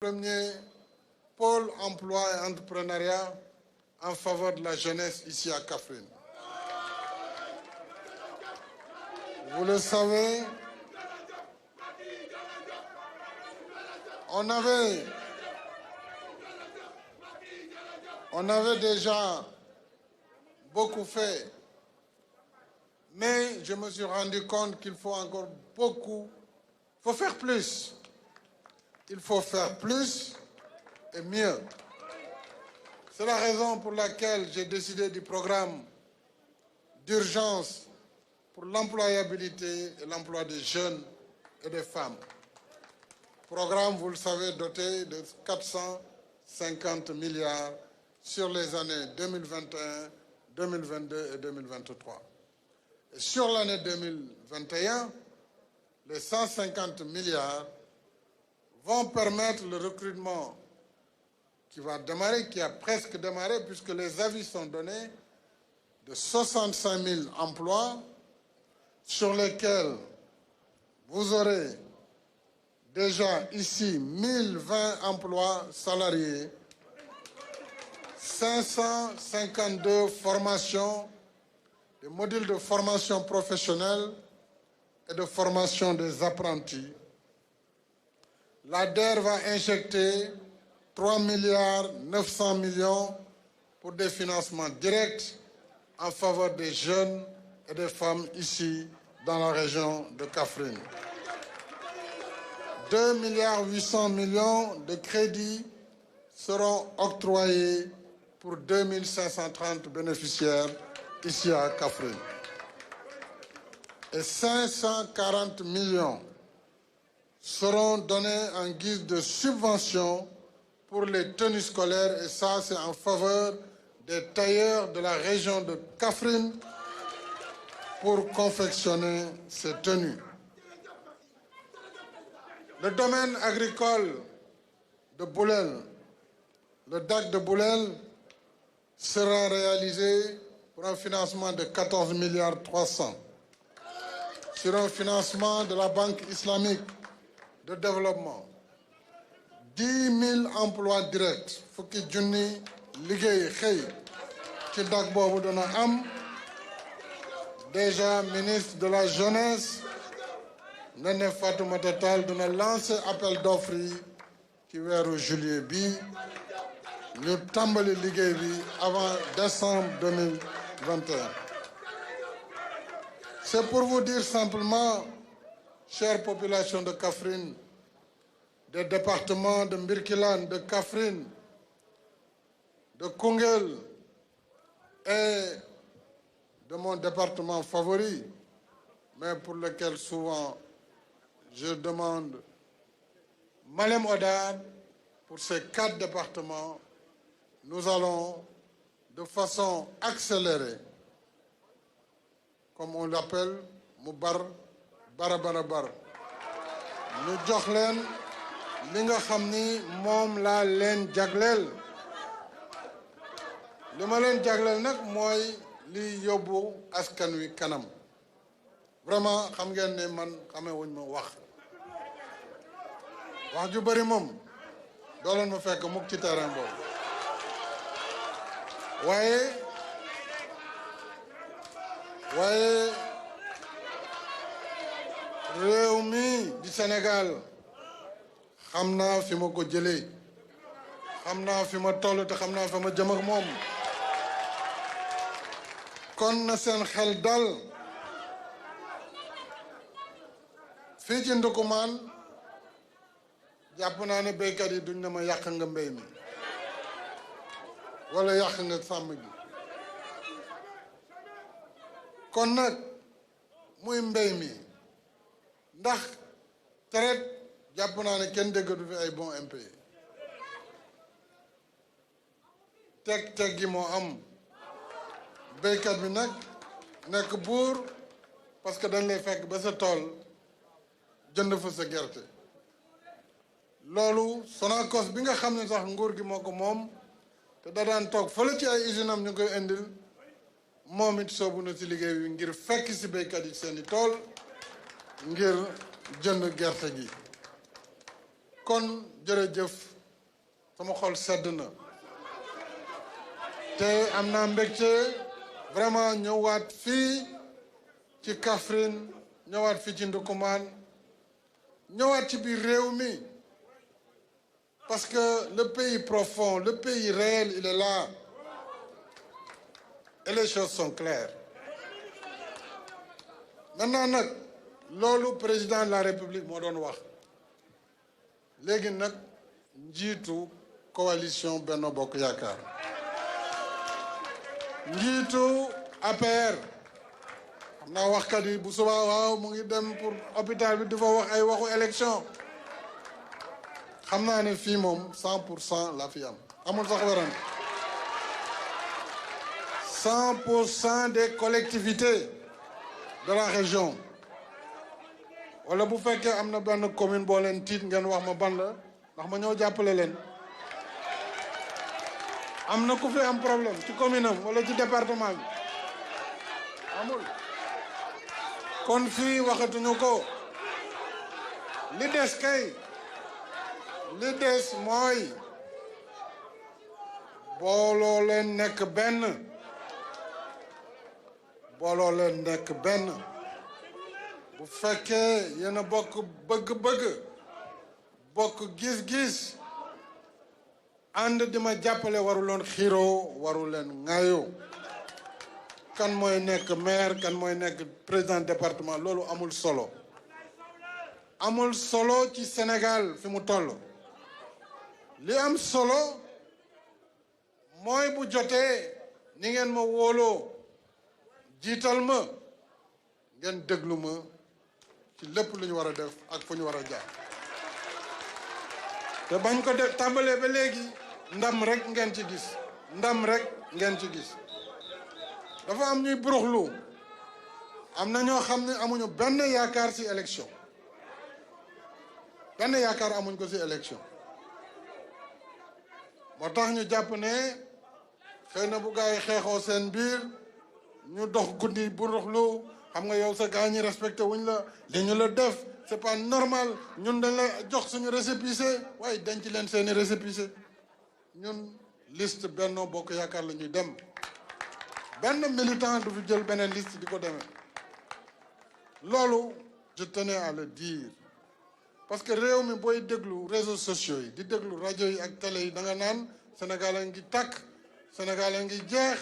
Premier pôle emploi et entrepreneuriat en faveur de la jeunesse ici à Kaffrine. Vous le savez, on avait déjà beaucoup fait, mais je me suis rendu compte qu'il faut encore beaucoup, il faut faire plus. Il faut faire plus et mieux. C'est la raison pour laquelle j'ai décidé du programme d'urgence pour l'employabilité et l'emploi des jeunes et des femmes. Programme, vous le savez, doté de 450 milliards sur les années 2021, 2022 et 2023. Et sur l'année 2021, les 150 milliards vont permettre le recrutement qui va démarrer, qui a presque démarré, puisque les avis sont donnés, de 65 000 emplois sur lesquels vous aurez déjà ici 1020 emplois salariés, 552 formations, des modules de formation professionnelle et de formation des apprentis. L'ADER va injecter 3 milliards 900 millions pour des financements directs en faveur des jeunes et des femmes ici dans la région de Kaffrine. 2 milliards 800 millions de crédits seront octroyés pour 2530 bénéficiaires ici à Kaffrine. Et 540 millions seront donnés en guise de subvention pour les tenues scolaires, et ça c'est en faveur des tailleurs de la région de Kaffrine pour confectionner ces tenues. Le domaine agricole de Boulel, le DAC de Boulel, sera réalisé pour un financement de 14 milliards 300 sur un financement de la Banque islamique de développement. 10 000 emplois directs, fukki junni liggéey xëy ci DAC boobu dana am. Déjà ministre de la jeunesse Néné Fatoumata Tall dina lancer appel d'offres yi ci weeru juillet bi ñu tàmbali liggéey bi avant décembre 2021. C'est pour vous dire simplement, chère population de Kaffrine, des départements de Mbirkilaan, de Kaffrine, de Koungheul et de mon département favori, mais pour lequel souvent je demande Malem Hodar. Pour ces 4 départements, nous allons de façon accélérée, comme on l'appelle, mu bar ñu jox leen li nga xam ni moom laa leen jagleel. li ma leen jagleel nag mooy li yóbbu askan wi kanam. Vraiment xam ngeen ne man xamee wuñ ma wax ju bëri moom doo leen ma fekk mukk ci terrain boobu. waaye réew mi di Sénégal xam naa fi ma ko jëlee, xam naa fi ma toll te xam naa fi ma jëm ak moom. kon na seen xel dal. fii ci Ndukumaan jàpp naa ne béykat yi duñ ne ma yàq nga mbéy mi wala yàq nga sàmm gi. kon nag muy mbéy mi ndax traite jàpp naa ne kenn déggatu fi ay bons impayés. teg gi moo am. béykat bi nag nekk buur parce que dañ lay fekk ba sa tool jënd fa sa gerte. loolu Sonacos bi nga xam ne sax nguur gi moo ko moom te da daan toog fële ci ay usine am ñu koy indil, moom it soobu na ci liggéey bi ngir fekk si béykat yi seeni tool ngir jënd gerte gi. kon jërëjëf sama xol sedd na te am naa mbégte vraiment ñëwaat fii ci Kaffrine ñëwaat fii ci Ndoukoumane ñëwaat ci biir réew mi parce que le pays profond, le pays réel, il est là et les choses sont claires. Maintenant nag loolu président de la République moo doon wax léegi nag njiitu coalition Benno Bokk Yaakaar njiitu APR xam naa waxkat yi bu subaa waaw mu ngi dem pour hôpital bi di fa wax ay waxu élection xam naa ne fii moom 100% la fi am amul sax werante 100% des collectivités de la région wala bu fekkee am na benn commune boo leen tiit ngeen wax ma ban la ndax ma ñëw jàppale leen am na ku fi am problème ci commune am wala ci département bi amul kon fii waxatuñu ko li des kay li des mooy booloo leen nekk benn booloo leen nekk benn bu fekkee yéen a bokk bëgg-bëgg bokk gis-gis ànd di ma jàppale waruloon xiiroo waru leen ŋaayoo kan mooy nekk maire kan mooy nekk président département loolu amul solo amul solo ci Sénégal fi mu toll li am solo mooy bu jotee ni ngeen ma wóoloo jiital ma ngeen déglu ma ci lépp lu ñu war a def ak fu ñu war a jaar te bañ ko def tàmbalee ba léegi ndam rek ngeen ci gis ndam rek ngeen ci gis dafa am ñuy buruxlu am na ñoo xam ne amuñu benn yaakaar ci élection benn yaakaar amuñ ko ci élection moo tax ñu jàpp ne xëy na bu gaa yi xeexoo seen biir ñu dox guddi buruxlu xam nga yow sa gaa ñi respecté wuñ la li ñu la def c'est pas normal ñun dañ la jox suñu récépissé waaye denc leen seeni récépissé ñun liste Benno Bokk Yaakaar la ñuy dem benn militant du fi jël beneen liste di ko demee loolu je tenais à le dire parce que réew mi booy déglu réseaux sociaux yi di déglu rajo yi ak télé yi da nga naan Sénégal a ngi tàkk Sénégal a ngi jeex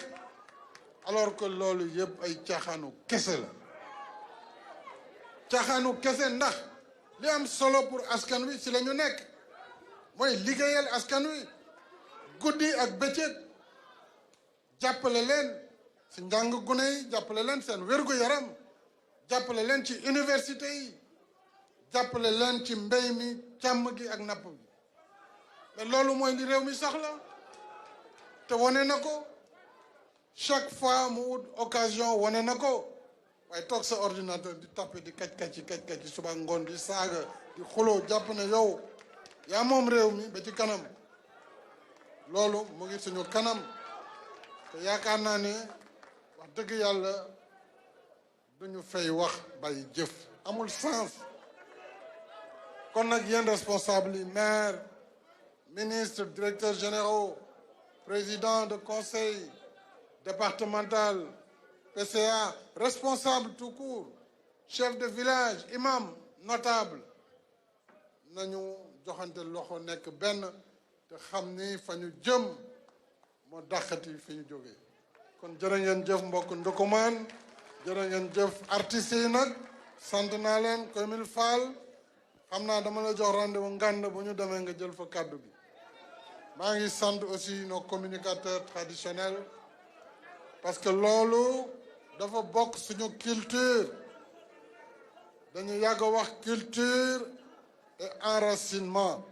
alors que loolu yëpp ay caaxaanu kese la caaxaanu kese ndax li am solo pour askan wi ci la ñu nekk mooy liggéeyal askan wi guddi ak bëccëg jàppale leen ci njàng gune yi jàppale leen seen wér-gu-yaram jàppale leen ci université yi jàppale leen ci mbéy mi càmm gi ak napp gi mais loolu mooy li réew mi soxla te wane na ko chaque fois mu wut occasion wane na ko waaye toog sa ordinateur di tapé di kaj ci suba ngoon di saaga di xuloo jàpp ne yow yaa moom réew mi ba ci kanam loolu mu ngi suñu kanam te yaakaar naa ne wax dëgg yàlla duñu fay wax bàyyi jëf amul sens kon nag yéen responsable yi maire ministre directeur généraux président de conseil départemental PCA responsable tout court chef de village imam notable nañu joxante loxo nekk benn te xam ni fa ñu jëm moo dàqati fi ñu jógee kon jërë ngeen jëf mbokk Ndoukoumane jërë ngeen jëf artistes yi nag sant naa leen Komil Fall xam naa dama la jox rendez-vous ngànd bu ñu demee nga jël fa kàddu bi maa ngi sant aussi nos communicateurs traditionnels parce que loolu dafa bokk suñu culture dañu yàgg a wax culture et enracinement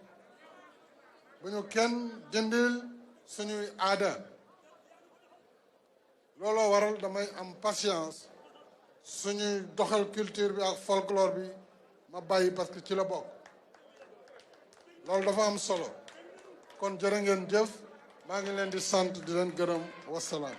bu ñu kenn jëndil suñuy aada looloo waral damay am patience suñuy doxal culture bi ak folklore bi ma bàyyi parce que ci la bokk loolu dafa am solo kon jërë ngeen jëf maa ngi leen di sant di leen gërëm wasalaam